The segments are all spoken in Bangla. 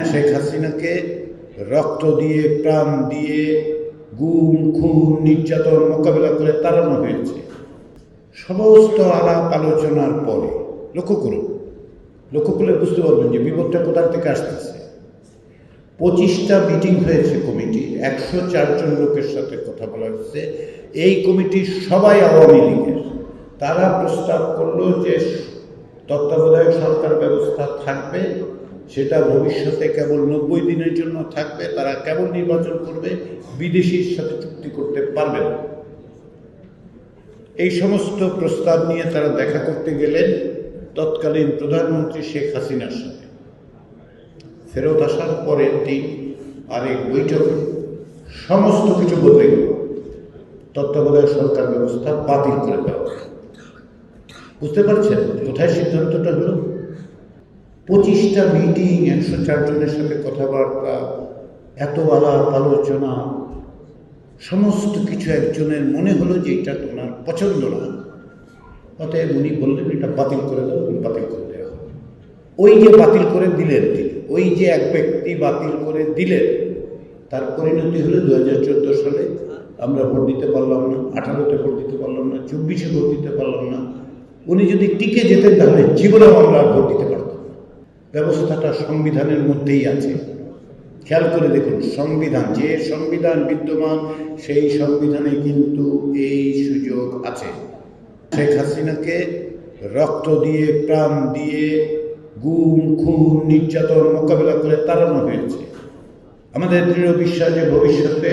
শেখ হাসিনাকে রক্ত দিয়ে প্রাণ দিয়ে গুম খুন নির্যাতন মোকাবেলা করে তাড়ানো হয়েছে। সমস্ত আলাপ আলোচনার পরে লক্ষ্য করলে বুঝতে পারবেন যে বিপদটা কোথা থেকে আসতেছে। 25টা মিটিং হয়েছে কমিটি, 104 জন লোকের সাথে কথা বলা হয়েছে। এই কমিটির সবাই আওয়ামী লীগের। তারা প্রস্তাব করলো যে তত্ত্বাবধায়ক সরকার ব্যবস্থা থাকবে, সেটা ভবিষ্যতে কেবল 90 দিনের জন্য থাকবে। তারা কেবল নির্বাচন করবে, বিদেশির সাথে চুক্তি করতে পারবে না। এই সমস্ত প্রস্তাব নিয়ে তারা দেখা করতে গেলেন তৎকালীন প্রধানমন্ত্রী শেখ হাসিনার সাথে। ফেরত আসার পরের দিন আরেক বৈঠকে সমস্ত কিছু বদলে গেল। তত্ত্বাবধায়ক সরকার ব্যবস্থা বাতিল করে দেওয়া। বুঝতে পারছেন কোথায় সিদ্ধান্তটা হলো? 25টা মিটিং, 104 জনের সাথে কথাবার্তা, এত আলাপ আলোচনা, সমস্ত কিছু একজনের মনে হলো যে এটা ওনার পছন্দ না। অতএব উনি বললেন এটা বাতিল করে দেওয়া। বাতিল করে দেওয়া। ওই যে বাতিল করে দিলেন, ওই যে এক ব্যক্তি বাতিল করে দিলেন, তার পরিণতি হলো 2014 সালে আমরা ভোট দিতে পারলাম না, 18তে ভোট দিতে পারলাম না, 24-এ ভোট দিতে পারলাম না। উনি যদি টিকে যেতেন তাহলে জীবনেও আমরা ভোট দিতে পারতাম না। ব্যবস্থাটা সংবিধানের মধ্যেই আছে। খেয়াল করে দেখুন, সংবিধান, যে সংবিধান বিদ্যমান সেই সংবিধানে কিন্তু এই সুযোগ আছে। শেখ হাসিনাকে রক্ত দিয়ে প্রাণ দিয়ে গুম খুন নির্যাতন মোকাবেলা করে তাড়ানো হয়েছে। আমাদের দৃঢ় বিশ্বাস যে ভবিষ্যতে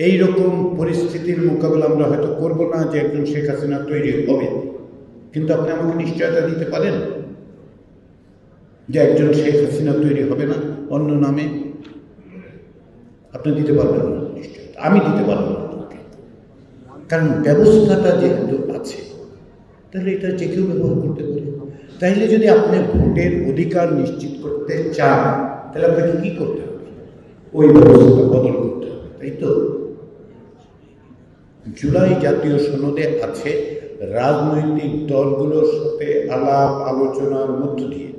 এইরকম পরিস্থিতির মোকাবেলা আমরা হয়তো করব না, যে একজন শেখ হাসিনা তৈরি হবে। কিন্তু আপনি আমাকে নিশ্চয়তা দিতে পারেন যে একজন শেখ হাসিনা তৈরি হবে না অন্য নামে? আপনি দিতে পারবেন না নিশ্চয়তা, আমি দিতে পারবো না। কারণ ব্যবস্থাটা যেহেতু আছে, তাহলে এটা যে কেউ ব্যবহার করতে পারে। তাইলে যদি আপনি ভোটের অধিকার নিশ্চিত করতে চান, তাহলে আপনাকে কি করতে হবে? ওই ব্যবস্থা বদল করতে হবে, তাই তো? জুলাই জাতীয় সনদে আছে রাজনৈতিক দলগুলোর সাথে আলাপ আলোচনার মধ্য দিয়ে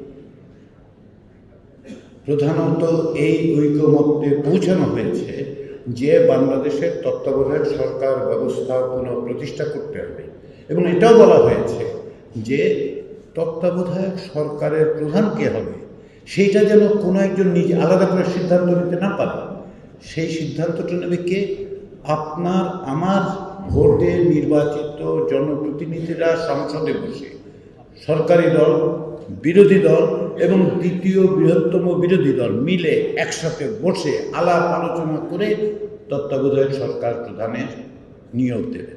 প্রধানত এই ঐকমত্যে পৌঁছানো হয়েছে যে বাংলাদেশের তত্ত্বাবধায়ক সরকার ব্যবস্থা পুনঃপ্রতিষ্ঠা করতে হবে। এবং এটাও বলা হয়েছে যে তত্ত্বাবধায়ক সরকারের প্রধান কে হবে সেইটা যেন কোনো একজন নিজে আলাদা করে সিদ্ধান্ত নিতে না পারে। সেই সিদ্ধান্তটা নেবে কে? আপনার আমার ভোটে নির্বাচিত জনপ্রতিনিধিরা সংসদে বসে, সরকারি দল, বিরোধী দল এবং দ্বিতীয় বৃহত্তম বিরোধী দল মিলে একসাথে বসে আলাপ আলোচনা করে তত্ত্বাবধায়ক সরকার প্রধানের নিয়োগ দেবে।